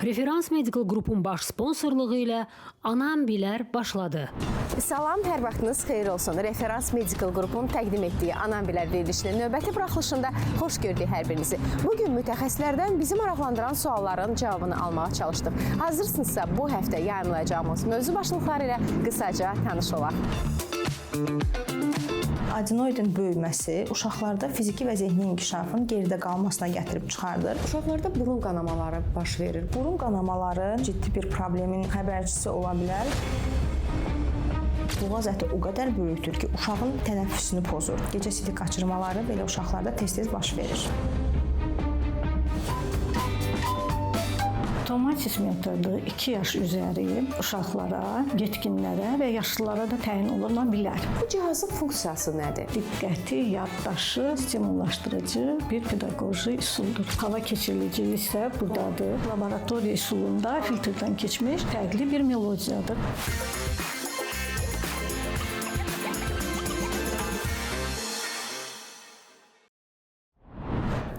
Referans Medical Group'un baş sponsorluğu ilə Anam Bilər başladı. Salam, hər vaxtınız xeyir olsun. Referans Medical Group'un təqdim etdiyi Anam Bilər verilişinin növbəti buraxılışında xoş gördük hər birinizi. Bugün mütəxəssislərdən bizi maraqlandıran sualların cavabını almağa çalışdıq. Hazırsınızsa bu həftə yayımlayacağımız mövzu başlıqları ilə qısaca tanış olaq. Adenoidin böyüməsi uşaqlarda fiziki və zehni inkişafın geridə qalmasına gətirib çıxardır. Uşaqlarda burun qanamaları baş verir. Burun qanamaları ciddi bir problemin xəbərçisi ola bilər. Boğaz əti o qədər böyükdür ki, uşağın tənəffüsünü pozur. Gecə sidik qaçırmaları belə uşaqlarda tez-tez baş verir. Tomatis metodu 2 yaş üzəri uşaqlara, yetkinlərə və yaşlılara da təyin oluna bilər. Bu cihazın funksiyası nədir? Diqqəti, yaddaşı stimullaşdırıcı bir pedaqoji üsuldur. Hava keçiriciliyi isə buradadır. Laboratoriya üsulunda filtrdən keçmiş fərqli bir melodiyadır.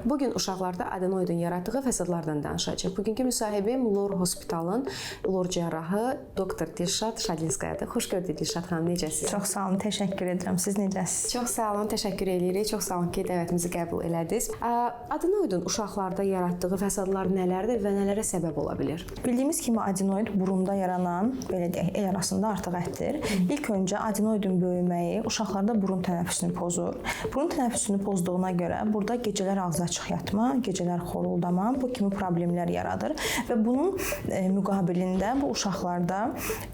Bugün uşaqlarda adenoidin yaratdığı fəsadlardan danışacağıq. Bugünkü müsahibim Lor Hospitalın lor cərrahı doktor Dilşad Şadinskayadır. Xoş gördük Dilşad xanım, necəsiniz? Çox sağ olun, təşəkkür edirəm. Siz necəsiniz? Çox sağ olun, təşəkkür edirik. Çox sağ olun ki, dəvətimizi qəbul elədiniz. Adenoidin uşaqlarda yaratdığı fəsadlar nələrdir və nələrə səbəb ola bilər? Bildiyimiz kimi adenoid burunda yaranan, belə deyək, el arasında artıq ətdir. İlk öncə adenoidin böyüməyi uşaqlarda burun tənəffüsünü pozur. Burun tənəffüsünü pozduğuna görə burada gecələr ağzı açıq yatma, gecələr xoruldama bu kimi problemlər yaradır və bunun müqabilində bu uşaqlarda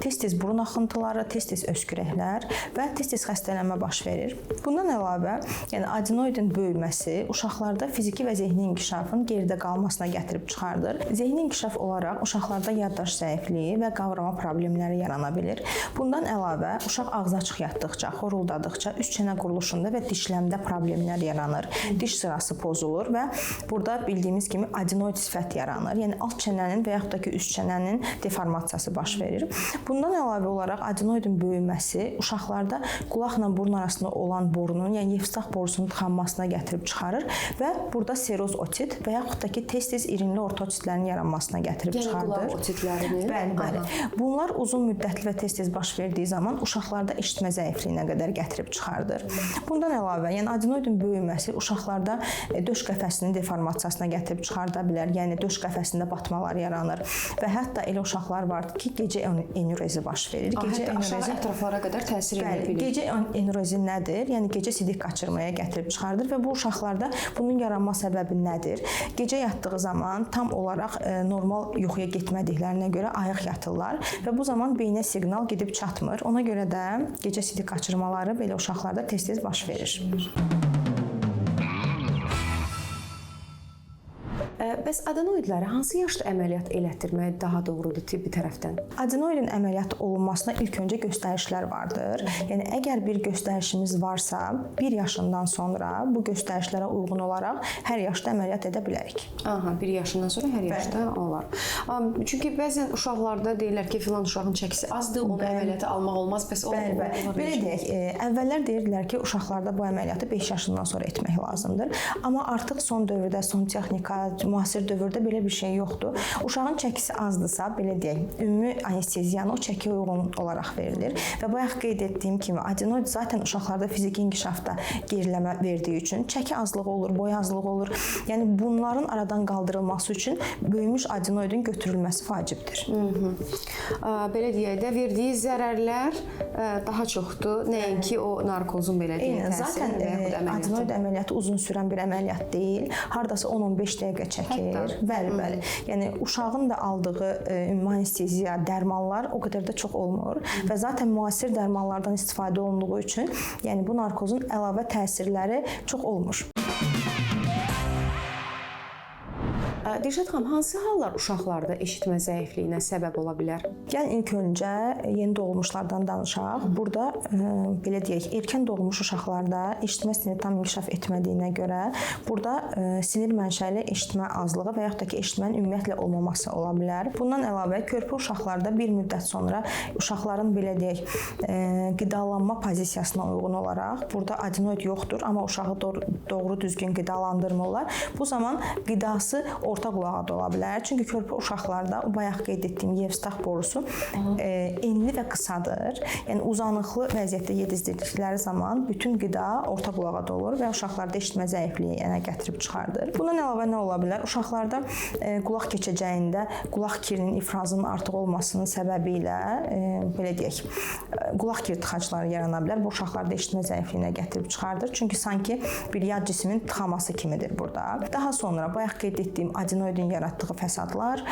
tez-tez burun axıntıları, tez-tez öskürəklər və tez-tez xəstələnmə baş verir. Bundan əlavə, yəni adenoidin böyüməsi uşaqlarda fiziki və zehni inkişafın geridə qalmasına gətirib çıxardır. Zehni inkişaf olaraq uşaqlarda yaddaş zəifliyi və qavrama problemləri yarana bilir. Bundan əlavə, uşaq ağzı açıq yatdıqca, xoruldadıqca üst çənə quruluşunda və dişləmdə problemlər yaranır. Diş sırası pozulur və burada bildiyimiz kimi adenoid sifət yaranır. Yəni alt çənənin və yaxud da ki üst çənənin deformasiyası baş verir. Bundan əlavə olaraq adenoidin böyüməsi uşaqlarda qulaqla burun arasında olan borunun, yəni Yevstah borusunun tıxanmasına gətirib çıxarır və burada seroz otit və yaxud da ki tez-tez irinli orta otitlərin yaranmasına gətirib çıxardır. Yəni qulaq otitlərini? Bəli. Bunlar uzun müddətli və tez-tez baş verdiyi zaman uşaqlarda eşitmə zəifliyinə qədər gətirib çıxardır. Bundan əlavə, yəni adenoidin böyüməsi uşaqlarda döş qəfəsinin deformasiyasına gətirib çıxarda bilər. Yəni döş qəfəsində batmalar yaranır və hətta elə uşaqlar vardır ki, gecə enurezi baş verir. Gecə enurezi ətraflara qədər təsir edə bilir. Gecə enurezi nədir? Yəni gecə sidik qaçırmaya gətirib çıxardır və bu uşaqlarda bunun yaranma səbəbi nədir? Gecə yatdığı zaman tam olaraq normal yuxuya getmədiklərinə görə ayıq yatırlar və bu zaman beyinə siqnal gedib çatmır. Ona görə də gecə sidik qaçırmaları belə uşaqlarda tez-tez baş verir. Bəs adenoidləri hansı yaşda əməliyyat elətdirmək daha doğrudur tibbi tərəfdən? Adenoidin əməliyyat olunmasına ilk öncə göstərişlər vardır. Yəni əgər bir göstərişimiz varsa, 1 yaşından sonra bu göstərişlərə uyğun olaraq hər yaşda əməliyyat edə bilərik. Aha, 1 yaşından sonra hər yaşda olar. Çünki bəzən uşaqlarda deyirlər ki, filan uşağın çəkisi azdır, onu əməliyyata almaq olmaz. Bəs o belə deyək, əvvəllər deyirdilər ki, uşaqlarda bu əməliyyatı 5 yaşından sonra etmək lazımdır. Amma artıq son dövrdə, son texnika, müasir dövrdə belə bir şey yoxdur. Uşağın çəkisi azdırsa, belə deyək, ümumi anesteziyanı o çəkiyə uyğun olaraq verilir və bayaq qeyd etdiyim kimi adenoid zaten uşaqlarda fiziki inkişafda geriləmə verdiyi üçün çəki azlığı olur, boy azlığı olur. Yəni bunların aradan qaldırılması üçün böyümüş adenoidin götürülməsi vacibdir. Belə deyək də, verdiyi zərərlər daha çoxdur. Nəinki o narkozun belə deyək təsiri və yaxud əməliyyatı. Adenoid əməliyyatı uzun sürən bir əməliyyat deyil. Hardasa 10-15 dəqiqə çəkir. Bəli. Yəni uşağın da aldığı ümumi anesteziya, dərmanlar o qədər də çox olmur və zaten müasir dərmanlardan istifadə olunduğu üçün, yəni bu narkozun əlavə təsirləri çox olmur. Dilşad xanım, hansı hallar uşaqlarda eşitmə zəifliyinə səbəb ola bilər? Gəlin ilk öncə yeni doğulmuşlardan danışaq. Burada belə deyək, erkən doğulmuş uşaqlarda eşitmə siniri tam inkişaf etmədiyinə görə burada sinir mənşəli eşitmə azlığı və yaxud da ki, eşitmənin ümumiyyətlə olmaması ola bilər. Bundan əlavə körpə uşaqlarda bir müddət sonra uşaqların belə deyək, qidalanma pozisiyasına uyğun olaraq burada adenoid yoxdur, amma uşağı doğru düzgün qidalandırmırlar. Bu zaman qidası orta orta qulağa da ola bilər. Çünki körpə uşaqlarda o bayaq qeyd etdiyim Yevstah borusu enli və qısadır. Yəni uzanıqlı vəziyyətdə yedizdirdikləri zaman bütün qida orta qulağa da olur və uşaqlarda eşitmə zəifliyinə gətirib çıxardır. Bundan əlavə nə ola bilər? Uşaqlarda qulaq keçəcəyində qulaq kirinin ifrazının artıq olmasının səbəbi ilə belə deyək, qulaq kir tıxacları yarana bilər. Bu uşaqlarda eşitmə zəifliyinə gətirib çıxardır. Çünki sanki bir yad cismin tıxaması kimidir burada. Daha sonra bayaq qeyd etdiyim adenoidin yaratdığı fəsadlar,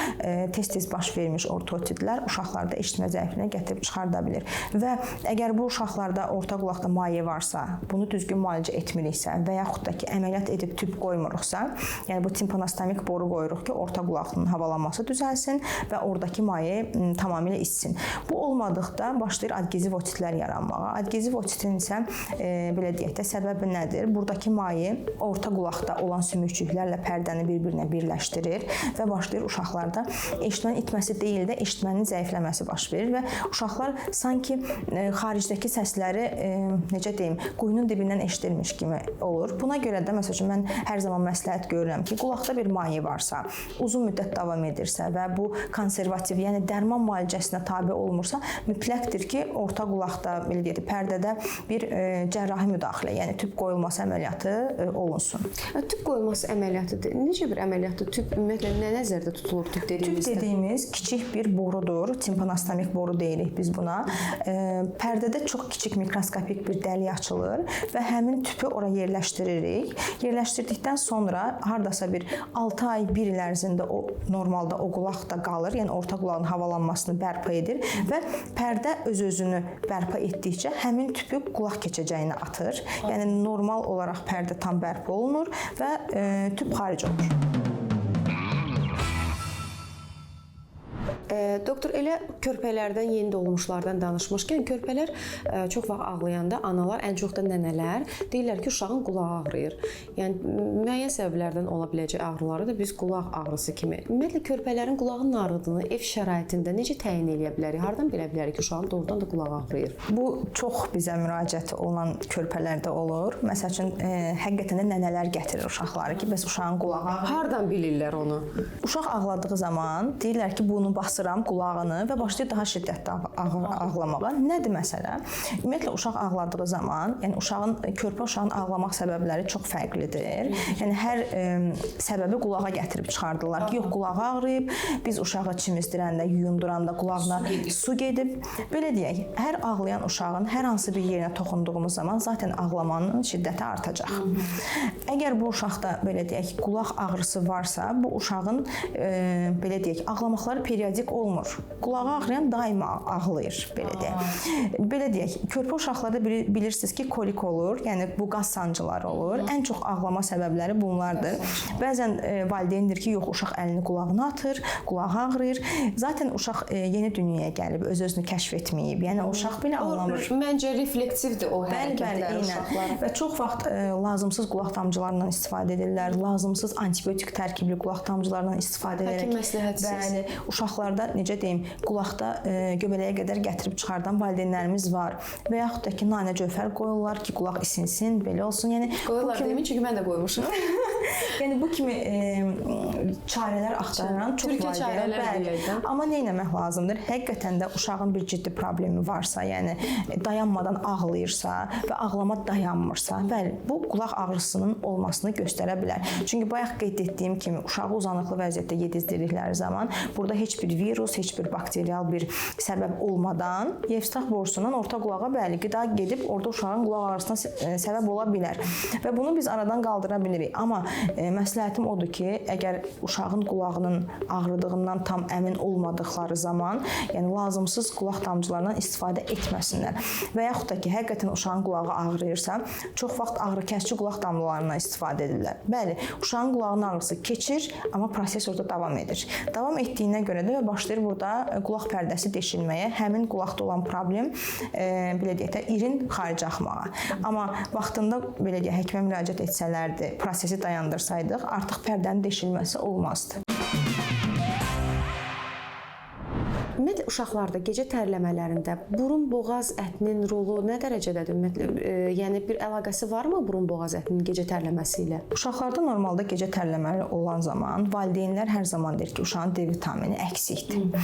tez-tez baş vermiş ortotidlər uşaqlarda eşitmə zəifliyinə gətirib çıxarda bilir. Və əgər bu uşaqlarda orta qulaqda maye varsa, bunu düzgün müalicə etmiriksə və yaxud da ki, əməliyyat edib tüp qoymuruqsa, yəni bu timpanastomik boru qoyuruq ki, orta qulağın havalanması düzəlsin və oradakı maye tamamilə içsin. Bu olmadıqda başlayır adgeziv otitlər yaranmağa. Adgeziv otitin isə belə deyək də səbəbi nədir? Buradakı maye orta qulaqda olan sümükçüklərlə pərdəni bir-birinə birləşdirir və başlayır uşaqlarda eşitmənin itməsi deyil də eşitmənin zəifləməsi baş verir və uşaqlar sanki xaricdəki səsləri necə deyim, quyunun dibindən eşidirmiş kimi olur. Buna görə də məsəl üçün mən hər zaman məsləhət görürəm ki, qulaqda bir maye varsa, uzun müddət davam edirsə və bu konservativ, yəni dərman müalicəsinə tabe olmursa, mütləqdir ki, orta qulaqda belə deyək, pərdədə bir cərrahi müdaxilə, yəni tüp qoyulması əməliyyatı olunsun. Tüp qoyulması əməliyyatı necə bir əməliyyatdır? Tüp ümumiyyətlə nə nəzərdə tutulur tüp dediyimizdə? Tüp dediyimiz kiçik bir borudur. Timpanastomik boru deyirik biz buna. Pərdədə çox kiçik mikroskopik bir dəlik açılır və həmin tüpü ora yerləşdiririk. Yerləşdirdikdən sonra hardasa bir 6 ay, 1 il ərzində o normalda o qulaqda qalır. Yəni orta qulağın havalanmasını bərpa edir və pərdə öz-özünü bərpa etdikcə həmin tüpü qulaq keçəcəyinə atır. Yəni normal olaraq pərdə tam bərpa olunur və tüp xaric olur. Doktor, elə körpələrdən, yeni doğulmuşlardan danışmışkən, körpələr çox vaxt ağlayanda analar, ən çox da nənələr deyirlər ki, uşağın qulağı ağrıyır. Yəni müəyyən səbəblərdən ola biləcək ağrıları da biz qulaq ağrısı kimi. Ümumiyyətlə körpələrin qulağının ağrıdığını ev şəraitində necə təyin edə bilərik? Hardan bilə bilərik ki, uşağın doğrudan da qulağı ağrıyır? Bu çox bizə müraciəti olan körpələrdə olur. Məsəl üçün həqiqətən də nənələr gətirir uşaqları ki, bəs uşağın qulağı ağrıyır. Hardan bilirlər onu? Uşaq ağladığı zaman deyirlər ki, bunu basıram qulağını və başlayır daha şiddətli ağlamağa. Nədir məsələ? Ümumiyyətlə uşaq ağladığı zaman, yəni körpə uşağın ağlamaq səbəbləri çox fərqlidir. Yəni hər səbəbi qulağa gətirib çıxardırlar ki, yox qulağı ağrıyıb, biz uşağı çimizdirəndə, yuyunduranda qulağına su gedib. Belə deyək, hər ağlayan uşağın hər hansı bir yerinə toxunduğumuz zaman zaten ağlamanın şiddəti artacaq. Əgər bu uşaqda belə deyək, qulaq ağrısı varsa, bu uşağın belə deyək, ağlamaqları periodik olmur. Qulağı ağrıyan daima ağlayır, belə deyək. Belə deyək, körpə uşaqlarda bilirsiniz ki, kolik olur, yəni bu qaz sancıları olur. Ən çox ağlama səbəbləri bunlardır. Bəzən valideyndir ki, yox, uşaq əlini qulağına atır, qulağı ağrıyır. Zaten uşaq yeni dünyaya gəlib, öz-özünü kəşf etməyib. Yəni uşaq belə ağlamır. Məncə refleksivdir o hərəkətlər uşaqlar. Və çox vaxt lazımsız qulaq damcılarından istifadə edirlər, lazımsız antibiotik tərkibli qulaq damcılarından istifadə edərək. Həkim məsləhətsiz. Bəli, uşaqlarda necə deyim, qulaqda göbələyə qədər gətirib çıxardan valideynlərimiz var. Və yaxud da ki, nanə cövhər qoyurlar ki, qulaq isinsin, belə olsun. Yəni qoyurlar demin, çünki mən də qoymuşam. Yəni bu kimi çarələr axtaran çox valideynlər. Amma nə etmək lazımdır? Həqiqətən də uşağın bir ciddi problemi varsa, yəni dayanmadan ağlayırsa və ağlama dayanmırsa, bəli, bu qulaq ağrısının olmasını göstərə bilər. Çünki bayaq qeyd etdiyim kimi uşağı uzanıqlı vəziyyətdə yedizdirdikləri zaman burada heç bir virus, heç bir bakterial bir səbəb olmadan Yevstah borusundan orta qulağa bəli qida gedib orada uşağın qulaq ağrısına səbəb ola bilər. Və bunu biz aradan qaldıra bilirik. Amma məsləhətim odur ki, əgər uşağın qulağının ağrıdığından tam əmin olmadıkları zaman, yəni lazımsız qulaq damcılarından istifadə etməsinlər. Və yaxud da ki, həqiqətən uşağın qulağı ağrıyırsa, çox vaxt ağrıkəsici qulaq damlalarından istifadə edirlər. Bəli, uşağın qulağının ağrısı keçir, amma proses orada davam edir. Davam etdiyinə görə də başlayır burada qulaq pərdəsi deşilməyə, həmin qulaqda olan problem belə deyək də irin xaric axmağa. Amma vaxtında belə deyək həkimə müraciət etsələrdi, prosesi dayandırsaydıq, artıq pərdənin deşilməsi olmazdı. Ümumiyyətlə uşaqlarda gecə tərləmələrində burun-boğaz ətinin rolu nə dərəcədədir? Ümumiyyətlə, yəni bir əlaqəsi varmı burun-boğaz ətinin gecə tərləməsi ilə? Uşaqlarda normalda gecə tərləmələri olan zaman valideynlər hər zaman deyir ki, uşağın D vitamini əksikdir.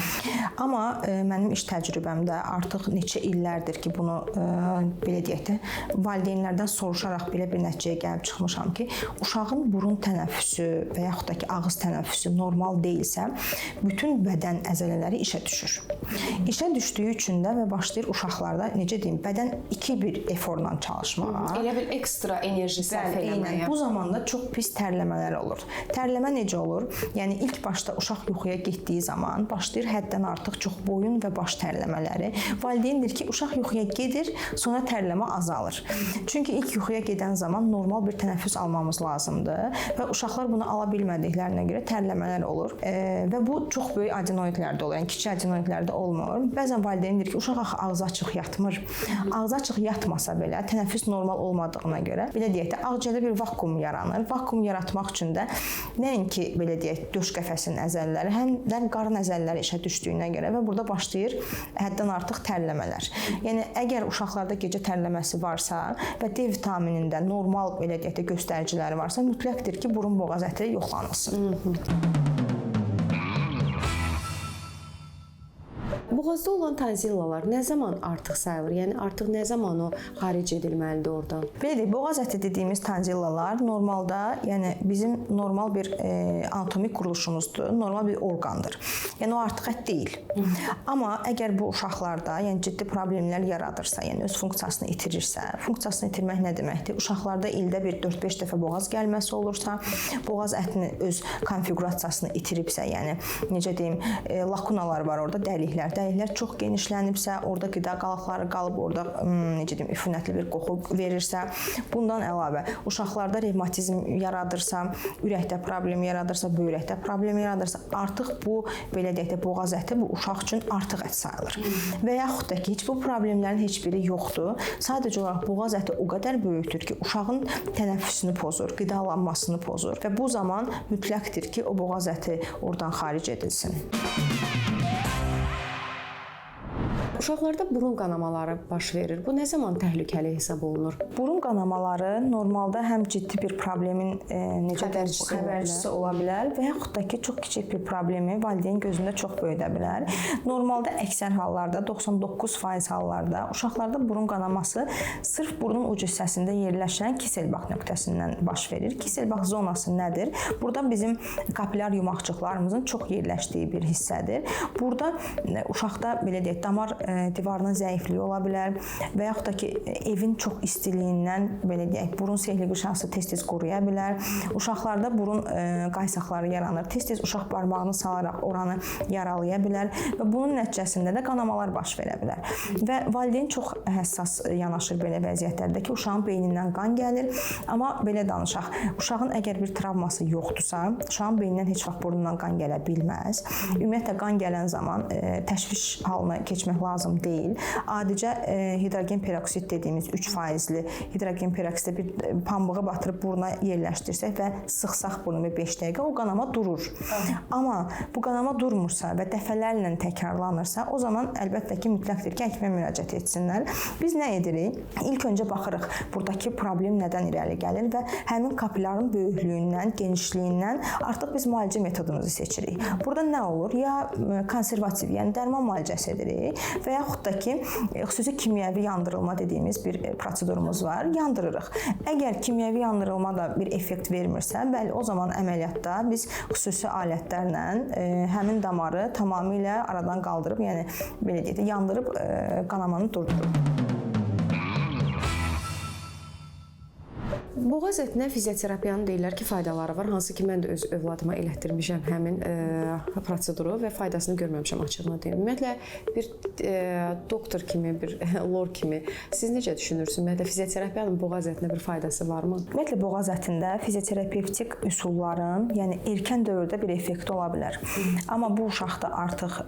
Amma mənim iş təcrübəmdə artıq neçə illərdir ki, bunu belə deyək də, valideynlərdən soruşaraq belə bir nəticəyə gəlib çıxmışam ki, uşağın burun tənəffüsü və yaxud da ki, ağız tənəffüsü normal deyilsə, bütün bədən əzələləri işə düşür. İşə düşdüyü üçün də və başlayır uşaqlarda, necə deyim, bədən iki bir eforla çalışmağa. Elə bir ekstra enerji sərf eləməyə. Bu zamanda çox pis tərləmələr olur. Tərləmə necə olur? Yəni ilk başda uşaq yuxuya getdiyi zaman başlayır həddən artıq çox boyun və baş tərləmələri. Valideyn deyir ki, uşaq yuxuya gedir, sonra tərləmə azalır. Çünki ilk yuxuya gedən zaman normal bir tənəffüs almamız lazımdır və uşaqlar bunu ala bilmədiklərinə görə tərləmələr olur. Və bu çox böyük adenoidlərdə olur. Yəni kiçik adenoidlərdə olmur. Bəzən valideyn deyir ki, uşaq axı ağzı açıq yatmır. Ağzı açıq yatmasa belə tənəffüs normal olmadığına görə belə deyək də ağciyərdə bir vakuum yaranır. Vakuum yaratmaq üçün də nəinki belə deyək döş qəfəsinin əzələləri, həm də qarın əzələləri işə düşdüyünə görə və burada başlayır həddən artıq tərləmələr. Yəni əgər uşaqlarda gecə tərləməsi varsa və D vitaminində normal belə deyək də göstəriciləri varsa, mütləqdir ki, burun-boğaz əti yoxlanılsın. Boğazda olan tonzillalar nə zaman artıq sayılır? Yəni artıq nə zaman o xaric edilməlidir oradan? Belə deyək, boğaz əti dediyimiz tonzillalar normalda, yəni bizim normal bir anatomik quruluşumuzdur, normal bir orqandır. Yəni o artıq ət deyil. Amma əgər bu uşaqlarda, yəni ciddi problemlər yaradırsa, yəni öz funksiyasını itirirsə, funksiyasını itirmək nə deməkdir? Uşaqlarda ildə bir 4-5 dəfə boğaz gəlməsi olursa, boğaz ətinin öz konfiqurasiyasını itiribsə, yəni necə deyim, lakunalar var orada, dəliklər çox genişlənibsə, orada qida qalıqları qalıb, orada necə deyim, üfunətli bir qoxu verirsə, bundan əlavə uşaqlarda revmatizm yaradırsa, ürəkdə problem yaradırsa, böyrəkdə problem yaradırsa, artıq bu belə deyək də boğaz əti bu uşaq üçün artıq ət sayılır. Və yaxud da ki, heç bu problemlərin heç biri yoxdur. Sadəcə olaraq boğaz əti o qədər böyükdür ki, uşağın tənəffüsünü pozur, qidalanmasını pozur və bu zaman mütləqdir ki, o boğaz əti oradan xaric edilsin. Uşaqlarda burun qanamaları baş verir. Bu nə zaman təhlükəli hesab olunur? Burun qanamaları normalda həm ciddi bir problemin xəbərçisi ola bilər və yaxud da ki, çox kiçik bir problemi valideyn gözündə çox böyüdə bilər. Normalda əksər hallarda, 99% hallarda uşaqlarda burun qanaması sırf burun ucu hissəsində yerləşən Kisselbach nöqtəsindən baş verir. Kisselbach zonası nədir? Burada bizim kapilyar yumaqcıqlarımızın çox yerləşdiyi bir hissədir. Burada uşaqda belə deyək, damar divarının zəifliyi ola bilər və yaxud da ki, evin çox istiliyindən belə deyək, burun sehli qışası tez-tez quruya bilər. Uşaqlarda burun qaysaqları yaranır. Tez-tez uşaq barmağını salaraq oranı yaralaya bilər və bunun nəticəsində də qanamalar baş verə bilər. Və valideyn çox həssas yanaşır belə vəziyyətlərdə ki, uşağın beynindən qan gəlir. Amma belə danışaq, uşağın əgər bir travması yoxdursa, uşağın beynindən heç vaxt burnundan qan gələ bilməz. Ümumiyyətlə qan gələn zaman təşviş halına keçmək lazım deyil. Adicə hidrogen peroksid dediyimiz 3%li hidrogen peroksidə bir pambığı batırıb buruna yerləşdirsək və sıxsaq burnu 5 dəqiqə o qanama durur. Amma bu qanama durmursa və dəfələrlə təkrarlanırsa, o zaman əlbəttə ki, mütləqdir ki, həkimə müraciət etsinlər. Biz nə edirik? İlk öncə baxırıq, buradakı problem nədən irəli gəlir və həmin kapilyarın böyüklüyündən, genişliyindən artıq biz müalicə metodumuzu seçirik. Burada nə olur? Ya konservativ, yəni dərman müalicəsi edirik və yaxud da ki, xüsusi kimyəvi yandırılma dediyimiz bir prosedurumuz var, yandırırıq. Əgər kimyəvi yandırılma da bir effekt vermirsə, bəli, o zaman əməliyyatda biz xüsusi alətlərlə həmin damarı tamamilə aradan qaldırıb, yəni belə deyək də, yandırıb qanamanı durdururuq. Boğaz ətinə fizioterapiyanın deyirlər ki, faydaları var. Hansı ki, mən də öz övladıma elətdirmişəm həmin proseduru və faydasını görməmişəm açığını deyim. Ümumiyyətlə, bir doktor kimi, bir lor kimi siz necə düşünürsünüz? Ümumiyyətlə, fizioterapiyanın boğaz ətinə bir faydası varmı? Ümumiyyətlə, boğaz ətində fizioterapevtik üsulların, yəni erkən dövrdə bir effekti ola bilər. Amma bu uşaqda artıq,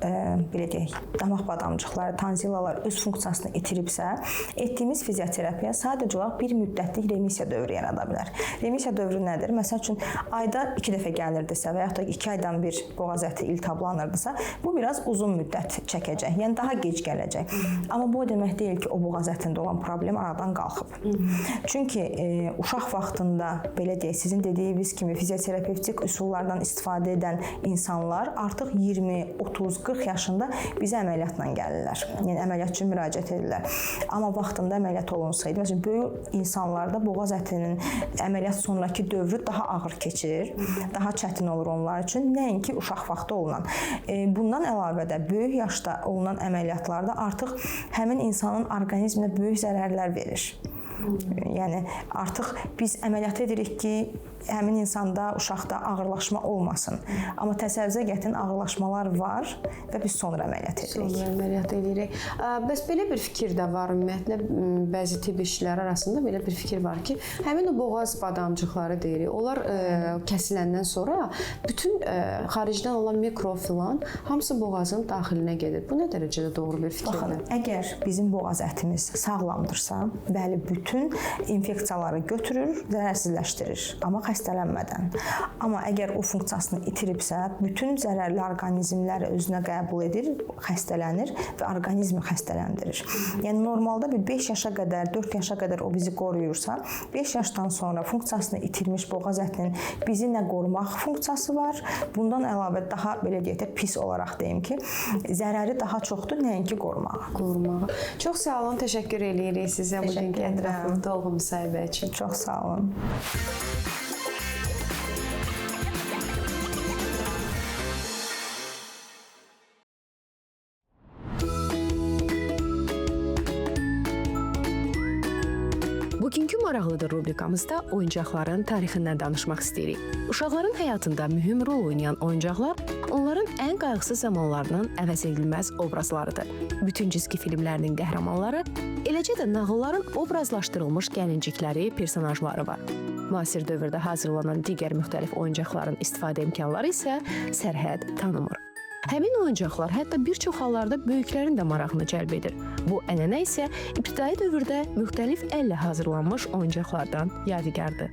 belə deyək, damaq badamcıqları, tonzillalar öz funksiyasını itiribsə, etdiyimiz fizioterapiya sadəcə olaraq bir müddətlik remisiya dövrü yarada bilər. Remisiya dövrü nədir? Məsəl üçün ayda 2 dəfə gəlirdisə və yaxud da 2 aydan bir boğaz əti iltihablanırdısa, bu biraz uzun müddət çəkəcək. Yəni daha gec gələcək. Amma bu o demək deyil ki, o boğaz ətində olan problem aradan qalxıb. Çünki uşaq vaxtında belə deyək, sizin dediyiniz kimi fizioterapevtik üsullardan istifadə edən insanlar artıq 20, 30, 40 yaşında bizə əməliyyatla gəlirlər. Yəni əməliyyat üçün müraciət edirlər. Amma vaxtında əməliyyat olunsaydı, məsələn, böyük insanlarda boğaz ətinin əməliyyat sonraki dövrü daha ağır keçir, daha çətin olur onlar üçün, nəinki uşaq vaxtı olunan. Bundan əlavə də böyük yaşda olunan əməliyyatlarda artıq həmin insanın orqanizminə böyük zərərlər verir. Yəni artıq biz əməliyyat edirik ki, həmin insanda, uşaqda ağırlaşma olmasın. Amma təsəvvürə gətirin, ağırlaşmalar var və biz sonra əməliyyat edirik. Sonra əməliyyat edirik. Bəs belə bir fikir də var ümumiyyətlə, bəzi tibb işçiləri arasında belə bir fikir var ki, həmin o boğaz badamcıqları deyirik, onlar kəsiləndən sonra bütün xaricdən olan mikrofilan hamısı boğazın daxilinə gedir. Bu nə dərəcədə doğru bir fikirdir? Baxın, əgər bizim boğaz ətimiz sağlamdırsa, bəli, bütün infeksiyaları götürür, zərərsizləşdirir, amma xəstələnmədən. Amma əgər o funksiyasını itiribsə, bütün zərərli orqanizmləri özünə qəbul edir, xəstələnir və orqanizmi xəstələndirir. Yəni normalda bir 5 yaşa qədər, 4 yaşa qədər o bizi qoruyursa, 5 yaşdan sonra funksiyasını itirmiş boğaz ətinin bizi nə qorumaq funksiyası var, bundan əlavə daha belə deyək də pis olaraq deyim ki, zərəri daha çoxdur, nəinki qorumağı. Çox sağ olun, təşəkkür eləyirik sizə bu gün ətrafında olğu müsahibə üçün. Çox sağ olun. Bugünkü maraqlıdır rubrikamızda oyuncaqların tarixindən danışmaq istəyirik. Uşaqların həyatında mühüm rol oynayan oyuncaqlar onların ən qayğısız zamanlarının əvəzedilməz obrazlarıdır. Bütün cizgi filmlərinin qəhrəmanları, eləcə də nağılların obrazlaşdırılmış gəlincikləri, personajları var. Müasir dövrdə hazırlanan digər müxtəlif oyuncaqların istifadə imkanları isə sərhəd tanımır. Həmin oyuncaqlar hətta bir çox hallarda böyüklərin də marağını cəlb edir. Bu ənənə isə ibtidai dövrdə müxtəlif əllə hazırlanmış oyuncaqlardan yadigardır.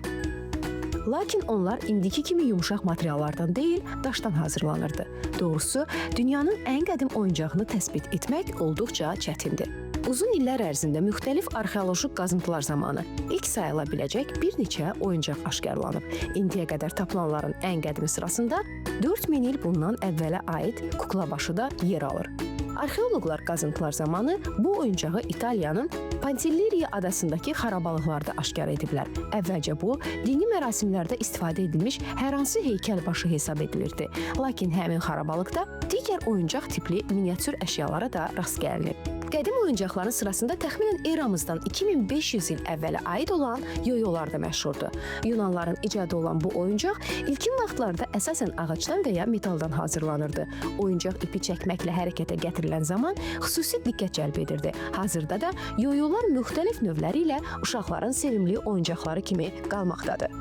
Lakin onlar indiki kimi yumşaq materiallardan deyil, daşdan hazırlanırdı. Doğrusu, dünyanın ən qədim oyuncağını təsbit etmək olduqca çətindir. Uzun illər ərzində müxtəlif arxeoloji qazıntılar zamanı ilk sayıla biləcək bir neçə oyuncaq aşkarlanıb. İndiyə qədər tapılanların ən qədimi sırasında 4000 il bundan əvvələ aid kuklabaşı da yer alır. Arxeoloqlar qazıntılar zamanı bu oyuncağı İtaliyanın Pantelleria adasındakı xarabalıqlarda aşkar ediblər. Əvvəlcə bu, dini mərasimlərdə istifadə edilmiş hər hansı heykəl başı hesab edilirdi. Lakin həmin xarabalıqda digər oyuncaq tipli miniatür əşyalara da rast gəlinir. Qədim oyuncaqların sırasında təxminən eramızdan 2500 il əvvələ aid olan yoyolar da məşhurdur. Yunanların icadı olan bu oyuncaq ilkin vaxtlarda əsasən ağacdan və ya metaldan hazırlanırdı. Oyuncaq ipi çəkməklə hərəkətə gətirilən zaman xüsusi diqqət cəlb edirdi. Hazırda da yoyolar müxtəlif növləri ilə uşaqların sevimli oyuncaqları kimi qalmaqdadır.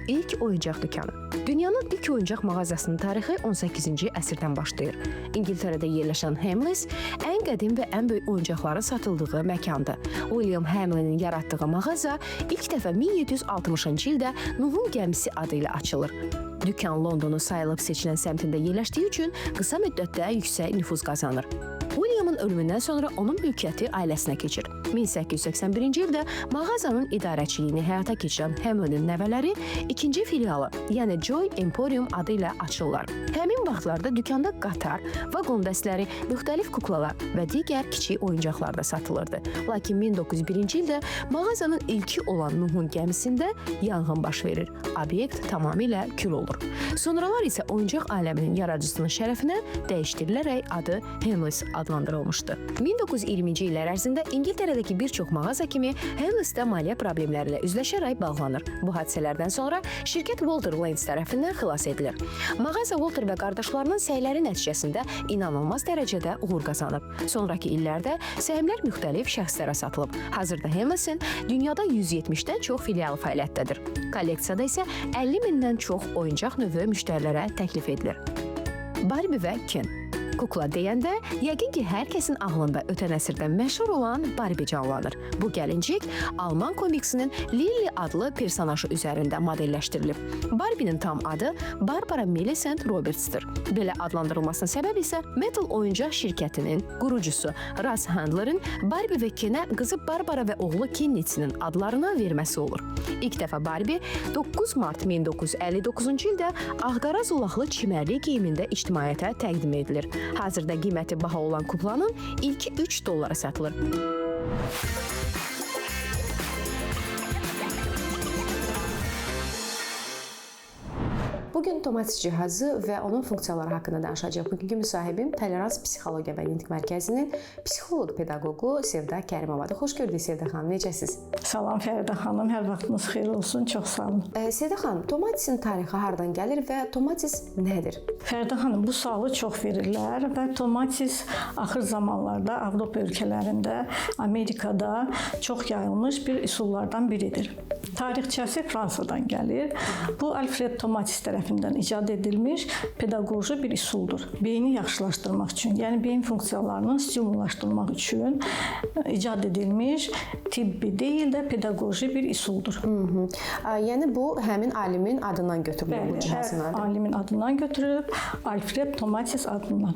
İlk oyuncaq dükanı. Dünyanın ilk oyuncaq mağazasının tarixi 18-ci əsrdən başlayır. İngiltərədə yerləşən Hamleys ən qədim və ən böyük oyuncaqların satıldığı məkandır. William Hamlin'in yaratdığı mağaza ilk dəfə 1760-cı ildə Nuhun gəmisi adı ilə açılır. Dükan Londonu sayılıb seçilən səmtində yerləşdiyi üçün qısa müddətdə yüksək nüfuz qazanır. Williamın ölümündən sonra onun mülkiyyəti ailəsinə keçir. 1881-ci ildə mağazanın idarəçiliyini həyata keçirən Hamlin'in nəvələri ikinci filialı, yəni Joy Emporium adı ilə açırlar. Həmin vaxtlarda dükanda qatar, vaqon dəstləri, müxtəlif kuklalar və digər kiçik oyuncaqlar da satılırdı. Lakin 1901-ci ildə mağazanın ilki olan Nuhun gəmisində yanğın baş verir. Obyekt tamamilə kül olur. Sonralar isə oyuncaq aləminin yaradıcısının şərəfinə dəyişdirilərək adı Hamleys adlandırılmışdı. 1920-ci illər ərzində İngiltərədəki bir çox mağaza kimi Hamleysdə maliyyə problemləri ilə üzləşərək bağlanır. Bu hadisələrdən sonra şirkət Walter Lane tərəfindən xilas edilir. Mağaza Walter və qardaşlarının səyləri nəticəsində inanılmaz dərəcədə uğur qazanıb. Sonrakı illərdə səhmlər müxtəlif şəxslərə satılıb. Hazırda Hamleysin dünyada 170-dən çox filialı fəaliyyətdədir. Kolleksiyada isə 50 mindən çox oyuncaq növü müştərilərə təklif edilir. Barbie və Ken. Kukla deyəndə yəqin ki, hər kəsin ağlında ötən əsrdə məşhur olan Barbie canlanır. Bu gəlincik Alman komiksinin Lilli adlı personajı üzərində modelləşdirilib. Barbie'nin tam adı Barbara Millicent Roberts'tir. Belə adlandırılmasının səbəbi isə Mattel oyuncaq şirkətinin qurucusu Russ Handler'ın Barbie və Kenə qızı Barbara və oğlu Kennetinin adlarını verməsi olur. İlk dəfə Barbie 9 mart 1959-cu ildə ağqara zolaqlı çimərlik geyimində ictimaiyyətə təqdim edilir. Hazırda qiyməti baha olan kuklanın ilki $3 satılır. Bugün Tomatis cihazı və onun funksiyaları haqqında danışacağıq. Bugünkü müsahibim Tolerans Psixologiya və Lintik Mərkəzinin psixoloq-pedaqoqu Sevda Kərimovadır. Xoş gördük Sevda xanım, necəsiz? Salam Fəridə xanım, hər vaxtınız xeyir olsun, çox sağ olun. Sevda xanım, Tomatisin tarixi hardan gəlir və Tomatis nədir? Fəridə xanım, bu sualı çox verirlər və Tomatis axır zamanlarda Avropa ölkələrində, Amerikada çox yayılmış bir üsullardan biridir. Tarixçəsi Fransadan gəlir. Bu Alfred Tomatis tərəfindən icad edilmiş pedaqoji bir üsuldur. Beyni yaxşılaşdırmaq üçün, yəni beyin funksiyalarını stimullaşdırmaq üçün icad edilmiş tibbi deyil də pedaqoji bir üsuldur. Yəni bu həmin alimin adından götürülür bu cihazın adı. Alimin adından götürülüb, Alfred Tomatis adından.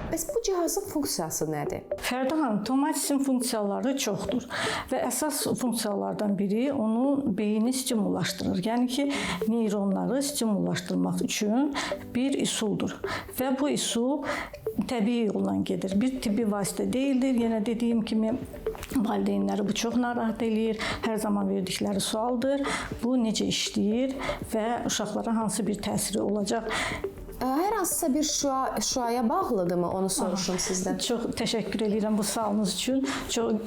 Bəs bu cihazın funksiyası nədir? Fəridə xanım, Tomatisin funksiyaları çoxdur və əsas funksiyalardan biri onu beyni stimullaşdırır. Yəni ki, neyronları stimullaşdırmaq üçün bir üsuldur və bu üsul təbii yolla gedir. Bir tibbi vasitə deyildir. Yenə dediyim kimi valideynləri bu çox narahat eləyir. Hər zaman verdikləri sualdır. Bu necə işləyir və uşaqlara hansı bir təsiri olacaq? Hər hansısa bir şüaya bağlıdırmı? Onu soruşum sizdən. Çox təşəkkür edirəm bu sualınız üçün.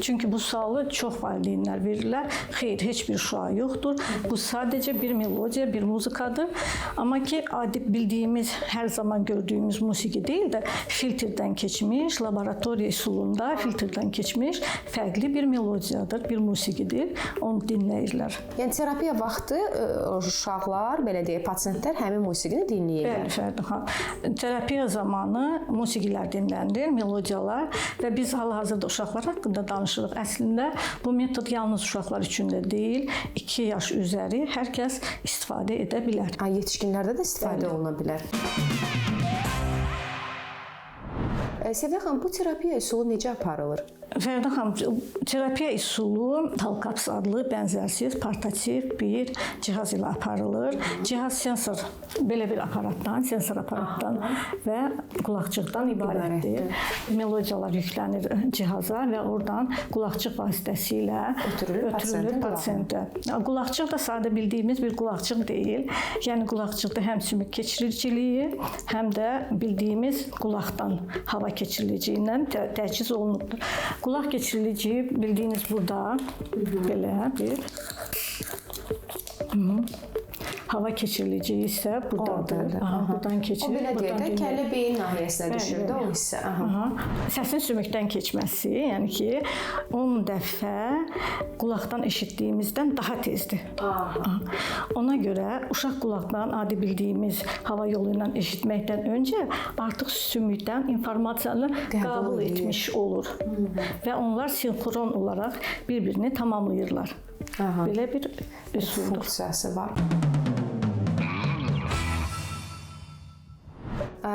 Çünki bu sualı çox valideynlər verirlər. Xeyr, heç bir şüa yoxdur. Bu sadəcə bir melodiya, bir muzikadır. Amma ki, adi bildiyimiz, hər zaman gördüyümüz musiqi deyil də filtrdən keçmiş, laboratoriya üsulunda filtrdən keçmiş fərqli bir melodiyadır, bir musiqidir. Onu dinləyirlər. Yəni terapiya vaxtı uşaqlar, belə deyək, pasientlər həmin musiqini dinləyirlər. Bəli, Fəridə xanım. Terapiya zamanı musiqilər dinlənilir, melodiyalar və biz hal-hazırda uşaqlar haqqında danışırıq. Əslində bu metod yalnız uşaqlar üçün də deyil, 2 yaş üzəri hər kəs istifadə edə bilər. Yetişkinlərdə də istifadə oluna bilər. Sevda xanım, bu terapiya üsulu necə aparılır? Fəridə xanım, terapiya üsulu Talkaps adlı bənzərsiz portativ bir cihaz ilə aparılır. Cihaz sensor, belə bir aparatdan, sensor aparatdan və qulaqçıqdan ibarətdir. Melodiyalar yüklənir cihaza və oradan qulaqçıq vasitəsilə ötürülür pasiyentə. Qulaqçıq da sadə bildiyimiz bir qulaqçıq deyil. Yəni qulaqçıqda həm sümük keçiriciliyi, həm də bildiyimiz qulaqdan hava keçiriciliyi ilə təchiz olunubdur. Qulaq keçirilici bildiyiniz burada belə bir hava keçirilici isə buradadır. Buradan keçir. O belə deyək də, kəllə beyin nahiyəsinə düşür də o hissə. Səsin sümükdən keçməsi, yəni ki, 10 dəfə qulaqdan eşitdiyimizdən daha tezdir. Ona görə uşaq qulaqdan adi bildiyimiz hava yolu ilə eşitməkdən öncə artıq sümükdən informasiyanı qəbul etmiş olur. Və onlar sinxron olaraq bir-birini tamamlayırlar. Belə bir üsuldur. Funksiyası var.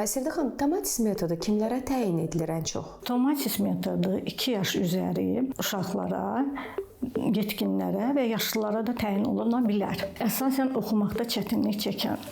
Sevda xanım, Tomatis metodu kimlərə təyin edilir ən çox? Tomatis metodu 2 yaş üzəri uşaqlara, yetkinlərə və yaşlılara da təyin oluna bilər. Əsasən oxumaqda çətinlik çəkən,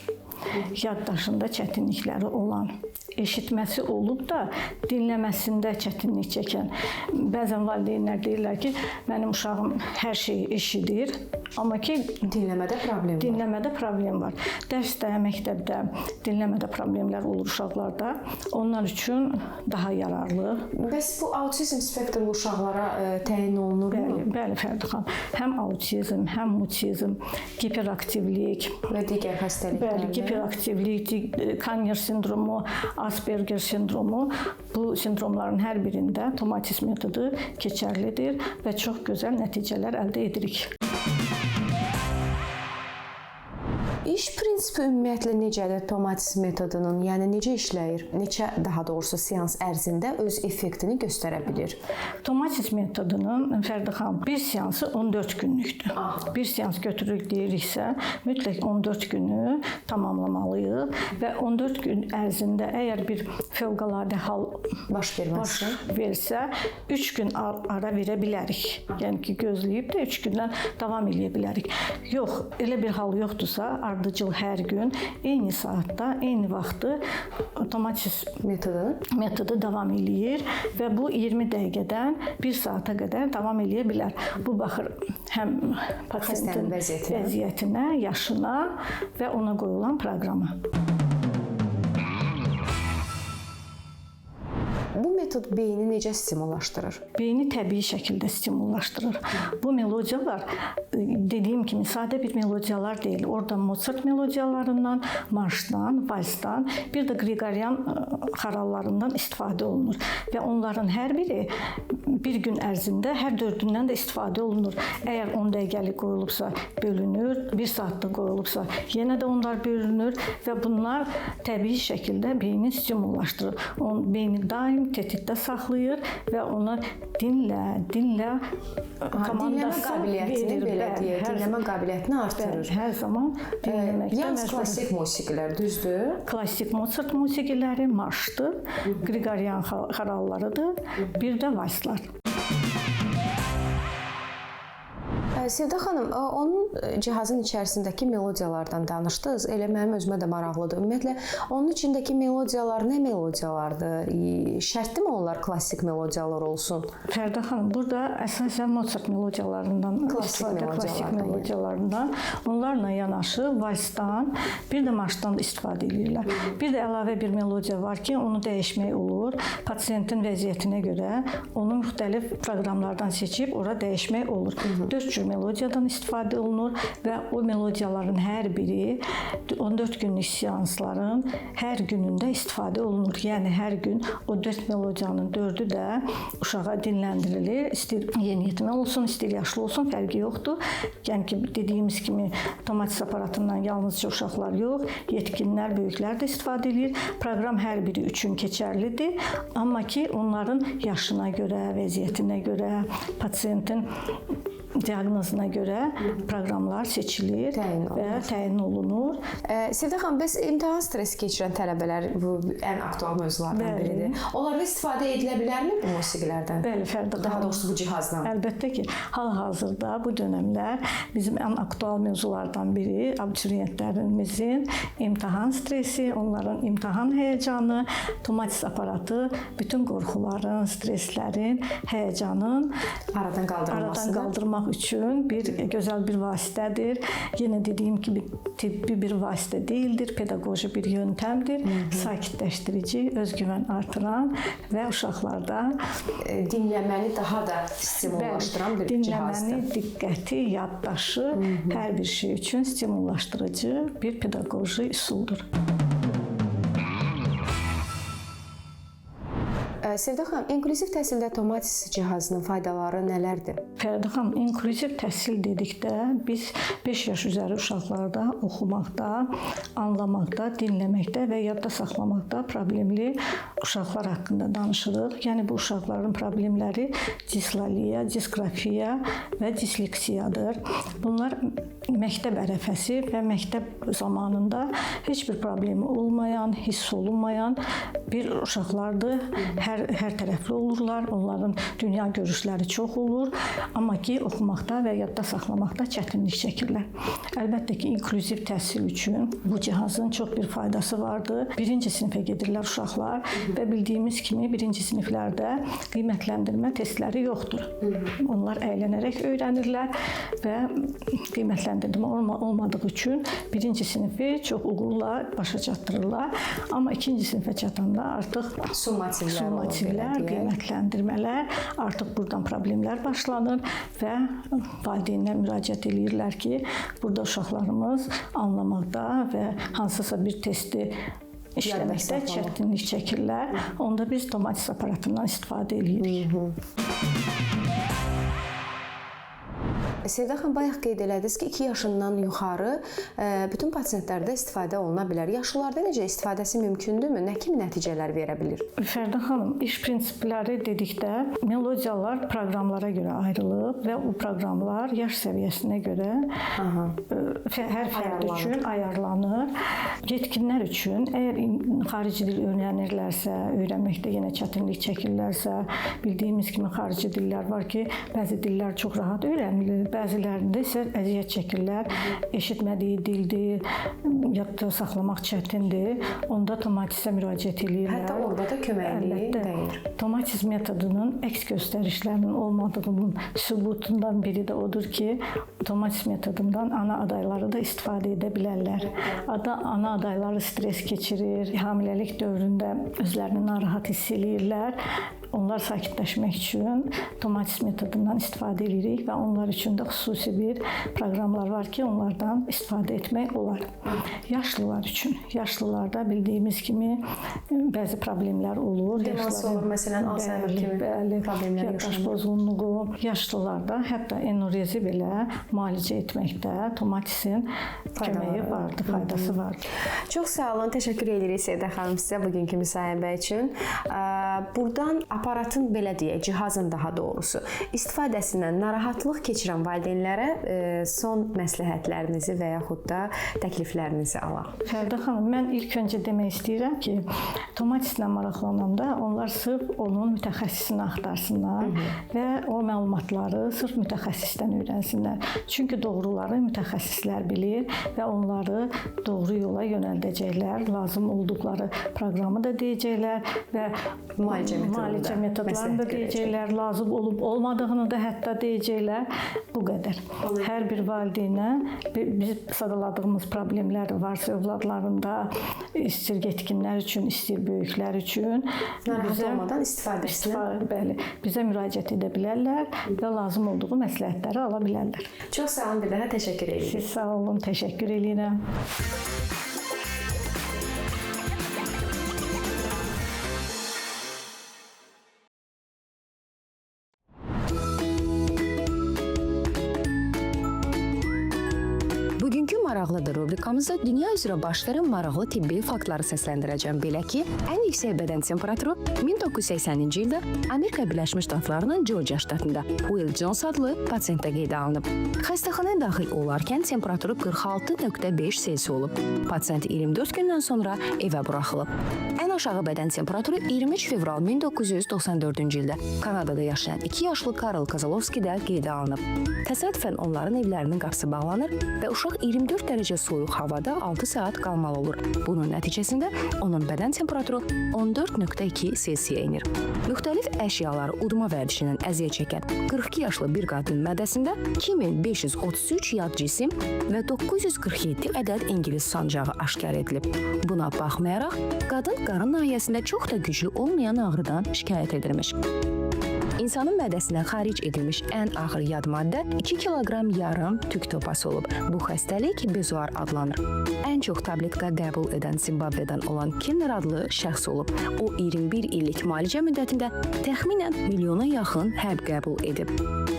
yaddaşında çətinlikləri olan, eşitməsi olub da dinləməsində çətinlik çəkən. Bəzən valideynlər deyirlər ki, mənim uşağım hər şeyi eşidir, amma ki dinləmədə problem var. Dinləmədə problem var. Dərsdə, məktəbdə dinləmədə problemlər olur uşaqlarda. Onlar üçün daha yararlı. Bəs bu autizm spektrli uşaqlara təyin olunurmu? Bəli, Fəridə xanım. Həm autizm, həm mutizm, hiperaktivlik və digər xəstəliklər. Bəli, hiperaktivlik, Kanyer sindromu, Asperger sindromu, bu sindromların hər birində Tomatis metodu keçərlidir və çox gözəl nəticələr əldə edirik. İş İş prinsipi ümumiyyətlə necədir tomatis metodunun? Yəni necə işləyir? Neçə daha doğrusu seans ərzində öz effektini göstərə bilir? Tomatis metodunun Fərdə xanım bir seansı 14 günlükdür. Bir seans götürürük deyiriksə, mütləq 14 günü tamamlamalıyıq və 14 gün ərzində əgər bir fövqəladə hal baş versə, 3 gün ara verə bilərik. Yəni ki, gözləyib də 3 gündən davam edə bilərik. Yox, elə bir hal yoxdursa, ardıcıl hər gün eyni saatda, eyni vaxtı tomatis metodu davam eləyir və bu 20 dəqiqədən 1 saata qədər davam eləyə bilər. Bu baxır həm pasientin vəziyyətinə, yaşına və ona qoyulan proqrama. Bu metod beyni necə stimullaşdırır? Beyni təbii şəkildə stimullaşdırır. Bu melodiyalar, dediyim kimi, sadə bir melodiyalar deyil. Orada Mozart melodiyalarından, marşdan, valsdan, bir də Qregorian xorallarından istifadə olunur. Və onların hər biri bir gün ərzində hər dördündən də istifadə olunur. Əgər 10 dəqiqəlik qoyulubsa bölünür, 1 saatda qoyulubsa yenə də onlar bölünür və bunlar təbii şəkildə beyni stimullaşdırır. Beyni daim tetikdə saxlayır və ona dinlə komandası qabiliyyətini belə deyək, dinləmə qabiliyyətini artırır. Hər zaman dinləməkdə. Yalnız klassik musiqilər, düzdür? Klassik Mozart musiqiləri, marşdır, Qregorian xorallarıdır, bir də valslar. Sevda xanım, onun cihazın içərisindəki melodiyalardan danışdınız. Elə mənim özümə də maraqlıdır. Ümumiyyətlə, onun içindəki melodiyalar nə melodiyalardır? Şərtdirmi onlar klassik melodiyalar olsun? Fərdə xanım, burada əsasən Mozart melodiyalarından, klassik melodiyalarından, onlarla yanaşı valsdan, bir də marşdan da istifadə edirlər. Bir də əlavə bir melodiya var ki, onu dəyişmək olur. Pasientin vəziyyətinə görə onu müxtəlif proqramlardan seçib ora dəyişmək olur. 4 cür melodiyadan istifadə olunur və o melodiyaların hər biri 14 günlük seansların hər günündə istifadə olunur. Yəni hər gün o 4 melodiyanın 4-ü də uşağa dinləndirilir. İstər yeniyetmə olsun, istər yaşlı olsun, fərqi yoxdur. Yəni ki, dediyimiz kimi tomatis aparatından yalnızca uşaqlar yox, yetkinlər, böyüklər də istifadə edir. Proqram hər biri üçün keçərlidir. Amma ki, onların yaşına görə, vəziyyətinə görə, pasientin diaqnozuna görə proqramlar seçilir və təyin olunur. Sevda xanım, bəs imtahan stresi keçirən tələbələr bu ən aktual mövzulardan biridir. Onlarda istifadə edilə bilərmi bu musiqilərdən? Bəli, Fərdə xanım. Daha doğrusu bu cihazdan. Əlbəttə ki, hal-hazırda bu dönəmlər bizim ən aktual mövzulardan biri abituriyentlərimizin imtahan stresi, onların imtahan həyəcanı, tomatis aparatı bütün qorxuların, streslərin, həyəcanın aradan qaldırmaq üçün bir gözəl bir vasitədir. Yenə dediyim kimi tibbi bir vasitə deyildir, pedaqoji bir yöntəmdir. Sakitləşdirici, özgüvən artıran və uşaqlarda dinləməni daha da stimullaşdıran bir cihazdır. Dinləməni, diqqəti, yaddaşı hər bir şey üçün stimullaşdırıcı bir pedaqoji üsuldur. Sevda xanım, inklüziv təhsildə tomatis cihazının faydaları nələrdir? Fərdə xanım, inklüziv təhsil dedikdə biz 5 yaş üzəri uşaqlarda oxumaqda, anlamaqda, dinləməkdə və yadda saxlamaqda problemli uşaqlar haqqında danışırıq. Yəni bu uşaqların problemləri dislaliya, disqrafiya və disleksiyadır. Bunlar məktəb ərəfəsi və məktəb zamanında heç bir problemi olmayan, hiss olunmayan bir uşaqlardır. Hər tərəfli olurlar, onların dünya görüşləri çox olur, amma ki, oxumaqda və yadda saxlamaqda çətinlik çəkirlər. Əlbəttə ki, inklüziv təhsil üçün bu cihazın çox bir faydası vardır. 1-ci sinifə gedirlər uşaqlar və bildiyimiz kimi 1-ci siniflərdə qiymətləndirmə testləri yoxdur. Onlar əylənərək öyrənirlər və qiymətləndirmə olmadığı üçün 1-ci sinifi çox uğurla başa çatdırırlar. Amma 2-ci sinifə çatanda artıq summativlər, qiymətləndirmələr, artıq buradan problemlər başlanır və valideynlər müraciət edirlər ki, burada uşaqlarımız anlamaqda və hansısa bir testi işləməkdə çətinlik çəkirlər. Onda biz tomatis aparatından istifadə edirik. Sevda xanım, bayaq qeyd elədiniz ki, 2 yaşından yuxarı bütün pasientlərdə istifadə oluna bilər. Yaşlılarda necə istifadəsi mümkündürmü? Nə kimi nəticələr verə bilər? Fərdə xanım, iş prinsipləri dedikdə melodiyalar proqramlara görə ayrılıb və o proqramlar yaş səviyyəsinə görə hər fərd üçün ayarlanır. Yetkinlər üçün əgər xarici dil öyrənirlərsə, öyrənməkdə yenə çətinlik çəkirlərsə, bildiyimiz kimi xarici dillər var ki, bəzi dillər çox rahat öyrənilir, bəzilərində isə əziyyət çəkirlər, eşitmədiyi dildir, yadda saxlamaq çətindir, onda tomatisə müraciət edirlər. Hətta orada da köməkliyi dəyir. Tomatis metodunun əks göstərişlərinin olmadığının sübutundan biri də odur ki, tomatis metodundan ana adayları da istifadə edə bilərlər. Ana adayları stres keçirir, hamiləlik dövründə özlərini narahat hiss edirlər. Onlar sakitləşmək üçün tomatis metodundan istifadə edirik və onlar üçün də xüsusi bir proqramlar var ki, onlardan istifadə etmək olar. Yaşlılar üçün, yaşlılarda bildiyimiz kimi bəzi problemlər olur. Deməsi olur, məsələn, Alzheimer kimi problemlər yaşlanır. Pozğunluğu, yaşlılarda hətta enorezi belə müalicə etməkdə tomatisin köməyi vardır, faydası vardır. Çox sağ olun, təşəkkür edirik Sevda xanım sizə bugünkü müsahibə üçün. Buradan aparatın, belə deyək, cihazın daha doğrusu istifadəsindən narahatlıq keçirən valideynlərə son məsləhətlərinizi və yaxud da təkliflərinizi alaq. Fərdə xanım, mən ilk öncə demək istəyirəm ki, tomatislə maraqlananda onlar sırf onun mütəxəssisini axtarsınlar və o məlumatları sırf mütəxəssisdən öyrənsinlər. Çünki doğruları mütəxəssislər bilir və onları doğru yola yönəldəcəklər, lazım olduqları proqramı da deyəcəklər və müalicə metodlarını da deyəcəklər, lazım olub olmadığını da hətta deyəcəklər. Bu qədər. Hər bir valideynə biz sadaladığımız problemlər varsa övladlarında, istəyir yetkinlər üçün, istəyir böyüklər üçün narahat olmadan istifadəsini bizə müraciət edə bilərlər və lazım olduğu məsləhətləri ala bilərlər. Çox sağ olun, bir daha təşəkkür edirik. Siz sağ olun, təşəkkür edirəm. Bugünkü maraqlıdır rubrikamızda dünya üzrə baş verən maraqlı tibbi faktları səsləndirəcəm. Belə ki, ən yüksək bədən temperaturu 1980-ci ildə Amerika Birləşmiş Ştatlarının Georgia ştatında Will Jones adlı pasiyentdə qeydə alınıb. Xəstəxanaya daxil olarkən temperaturu 46,5 Selsi olub. Pasiyent 24 gündən sonra evə buraxılıb. Ən aşağı bədən temperaturu 23 fevral 1994-cü ildə Kanadada yaşayan 2 yaşlı Karl Kozlovskidə qeydə alınıb. Təsadüfən onların evlərinin qapısı bağlanır və uşaq 24 dərəcə soyuq havada 6 saat qalmalı olur. Bunun nəticəsində onun bədən temperaturu 14,2 Selsiyə enir. Müxtəlif əşyaları udma vərdişindən əziyyət çəkən 42 yaşlı bir qadının mədəsində 2533 yad cisim və 947 ədəd İngilis sancağı aşkar edilib. Buna baxmayaraq, qadın qarın nahiyəsində çox da güclü olmayan ağrıdan şikayət edilmiş. İnsanın mədəsindən xaric edilmiş ən ağır yad maddə 2 kiloqram yarım tük topası olub. Bu xəstəlik bezuar adlanır. Ən çox tabletka qəbul edən Zimbabvedən olan Kenner adlı şəxs olub. O 21 illik müalicə müddətində təxminən milyona yaxın həb qəbul edib.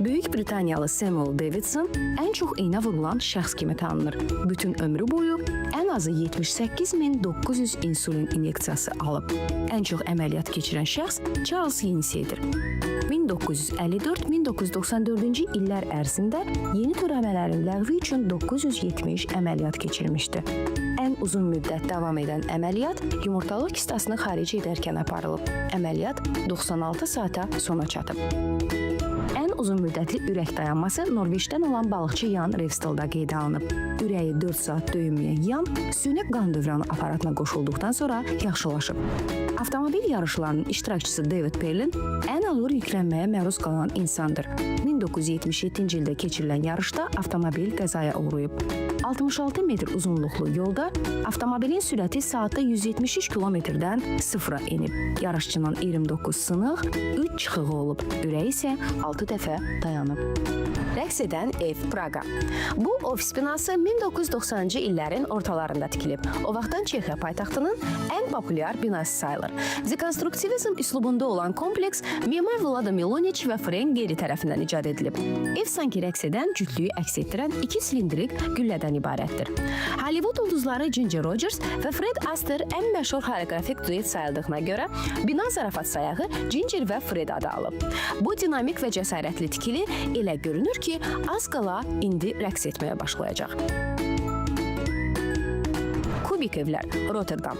Böyük Britaniyalı Samuel Davidson ən çox iynə vurulan şəxs kimi tanınır. Bütün ömrü boyu ən azı 78.900 insulin inyeksiyası alıb. Ən çox əməliyyat keçirən şəxs Charles Yenisidir. 1954-1994-cü illər ərzində yeni törəmələrin ləğvi üçün 970 əməliyyat keçirmişdi. Ən uzun müddət davam edən əməliyyat yumurtalıq kistasını xaric edərkən aparılıb. Əməliyyat 96 saata sona çatıb. Ən uzun müddətli ürək dayanması Norveçdən olan balıqçı Jan Revstelda qeydə alınıb. Ürəyi 4 saat döyünməyən Jan süni qan dövranı aparatına qoşulduqdan sonra yaxşılaşıb. Avtomobil yarışlarının iştirakçısı David Perlin ən ağır yüklənməyə məruz qalan insandır. 1977-ci ildə keçirilən yarışda avtomobil qəzaya uğrayıb. 66 metr uzunluqlu yolda avtomobilin sürəti saatda 173 kilometrdən sıfıra enib. Yarışçının 29 sınıq, 3 çıxığı olub. Ürəyi isə 6 dəfə dayanıb. Rəqs edən ev Praqa. Bu ofis binası 1990-cı illərin ortalarında tikilib. O vaxtdan Çexiya paytaxtının ən populyar binası sayılır. Dekonstruktivizm üslubunda olan kompleks mimar Vlado Miloniç və Frank Gehry tərəfindən icad edilib. Ev sanki rəqs edən cütlüyü əks etdirən 2 silindrik güllədən ibarətdir. Hollywood ulduzları Ginger Rogers və Fred Astaire ən məşhur xoreografik duet sayıldığına görə bina zarafat sayağı Ginger və Fred adı alıb. Bu dinamik və cəsarətli tikili elə görünür ki, az qala indi rəqs etməyə başlayacaq. Kubik evlər, Rotterdam.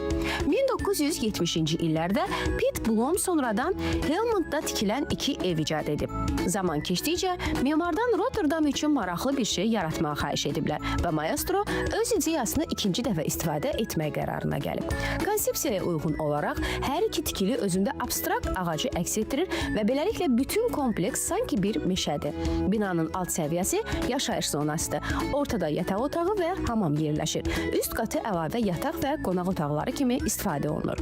1970-ci illərdə Piet Blom sonradan Helmondda tikilən 2 ev icad edib. Zaman keçdikcə mimardan Rotterdam üçün maraqlı bir şey yaratmağa xahiş ediblər və maestro öz ideyasını ikinci dəfə istifadə etmək qərarına gəlib. Konsepsiyaya uyğun olaraq hər iki tikili özündə abstrakt ağacı əks etdirir və beləliklə bütün kompleks sanki bir meşədir. Binanın alt səviyyəsi yaşayış zonasıdır. Ortada yataq otağı və hamam yerləşir. Üst qatı əlavə yataq və qonaq otaqları kimi istifadə olunur.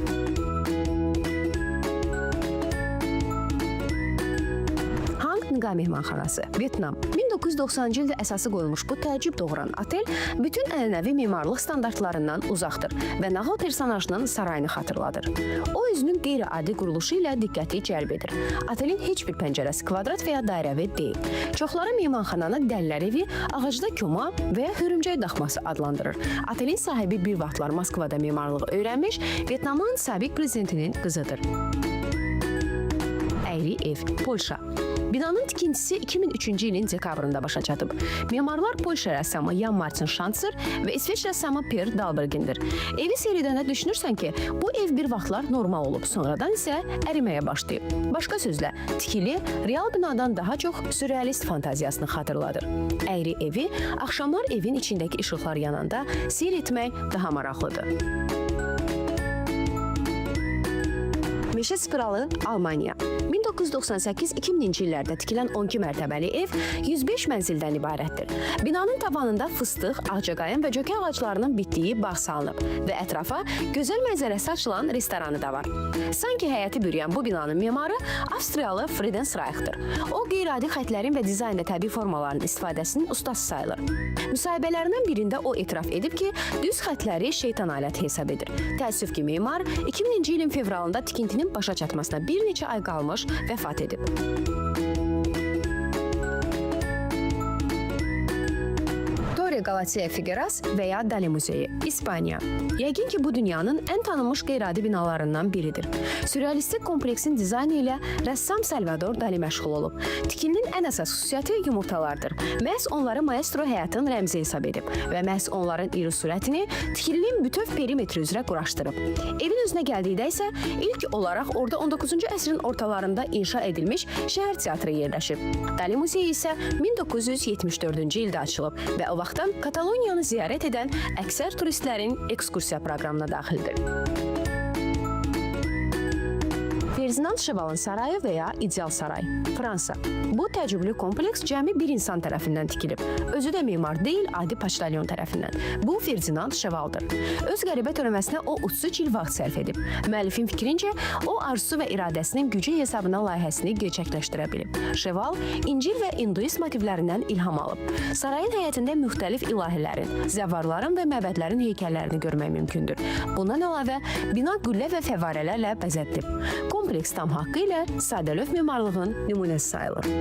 Nga mehmanxanası, Vyetnam. 1990-cı ildə əsası qoyulmuş bu təəccüb doğuran otel bütün ənənəvi mimarlıq standartlarından uzaqdır və nağıl personajının sarayını xatırladır. O özünün qeyri-adi quruluşu ilə diqqəti cəlb edir. Otelin heç bir pəncərəsi kvadrat və ya dairəvi deyil. Çoxları mehmanxananı dəllər evi, ağacda koma və ya hörümcək daxması adlandırır. Otelin sahibi bir vaxtlar Moskvada mimarlığı öyrənmiş, Vyetnamın sabiq prezidentinin qızıdır. Əyri ev, Polşa. Binanın tikintisi 2003-cü ilin dekabrında başa çatıb. Mimarlar Polşa rəssamı Jan Martin Schanzer və İsveç rəssamı Per Dahlbergendir. Evi seyr edəndə düşünürsən ki, bu ev bir vaxtlar normal olub, sonradan isə əriməyə başlayıb. Başqa sözlə, tikili real binadan daha çox sürrealist fantaziyasını xatırladır. Əyri evi axşamlar evin içindəki işıqlar yananda seyr etmək daha maraqlıdır. Meşə spiralı, Almaniya. 1998-2000-ci illərdə tikilən 12 mərtəbəli ev 105 mənzildən ibarətdir. Binanın tavanında fıstıq, ağcaqayın və cökə ağaclarının bitdiyi bağ salınıb və ətrafa gözəl mənzərəsi açılan restoranı da var. Sanki həyəti bürüyən bu binanın mimarı Avstriyalı Friedensreich'dir. O, qeyri-adi xətlərin və dizaynda təbii formaların istifadəsinin ustası sayılır. Müsahibələrindən birində o etiraf edib ki, düz xətləri şeytan aləti hesab edir. Təəssüf ki, mimar 2000-ci ilin fevralında tikintinin başa çatmasına bir neçə ay qalmış vəfat edib. Galatsiya Figueras və ya Dali Muzeyi, İspaniya. Yəqin ki, bu dünyanın ən tanınmış qeyri-adi binalarından biridir. Sürrealistik kompleksin dizaynı ilə rəssam Salvador Dali məşğul olub. Tikilinin ən əsas xüsusiyyəti yumurtalardır. Məhz onları maestro həyatın rəmzi hesab edib və məhz onların iri surətini tikilinin bütöv perimetri üzrə quraşdırıb. Evin özünə gəldikdə isə ilk olaraq orada 19-cu əsrin ortalarında inşa edilmiş şəhər teatrı yerləşib. Dali Muzeyi isə 1974-cü ildə açılıb və o vaxtdan Kataloniyanı ziyarət edən əksər turistlərin ekskursiya proqramına daxildir. Ferdinand Cheval'ın sarayı və ya İdeal saray, Fransa. Bu təcrübli kompleks cəmi bir insan tərəfindən tikilib. Özü də mimar deyil, adi paçtalyon tərəfindən. Bu Ferdinand Cheval'dır. Öz qəribə törəməsinə o 33 il vaxt sərf edib. Müəllifin fikrincə, o arzusu və iradəsinin gücü hesabına layihəsini gerçəkləşdirə bilib. Cheval İncil və Hinduist motivlərindən ilham alıb. Sarayın həyətində müxtəlif ilahilərin, zəvvarların və məbədlərin heykəllərini görmək mümkündür. Bundan əlavə, bina güllə və fəvarələrlə bəzədilib. Kompleks tam haqqı ilə sadəlövh mimarlığın nümunəsi sayılır.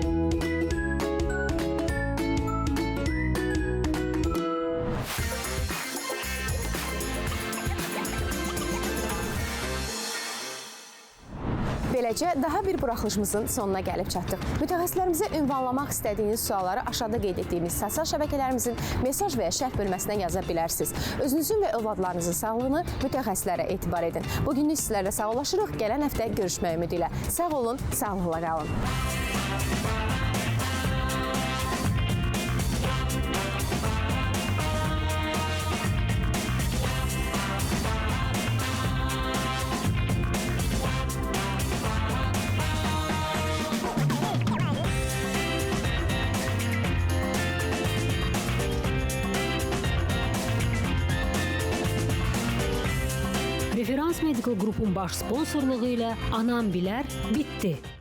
Beləcə, daha bir buraxılışımızın sonuna gəlib çatdıq. Mütəxəssislərimizə ünvanlamaq istədiyiniz sualları aşağıda qeyd etdiyimiz sosial şəbəkələrimizin mesaj və ya şərh bölməsinə yaza bilərsiniz. Özünüzün və övladlarınızın sağlığını mütəxəssislərə etibar edin. Bugünlük sizlərlə sağollaşırıq. Gələn həftə görüşmək ümidi ilə. Sağ olun, sağlıqla qalın. Referans Medical Group'un baş sponsorluğu ilə Anam bilər bitdi.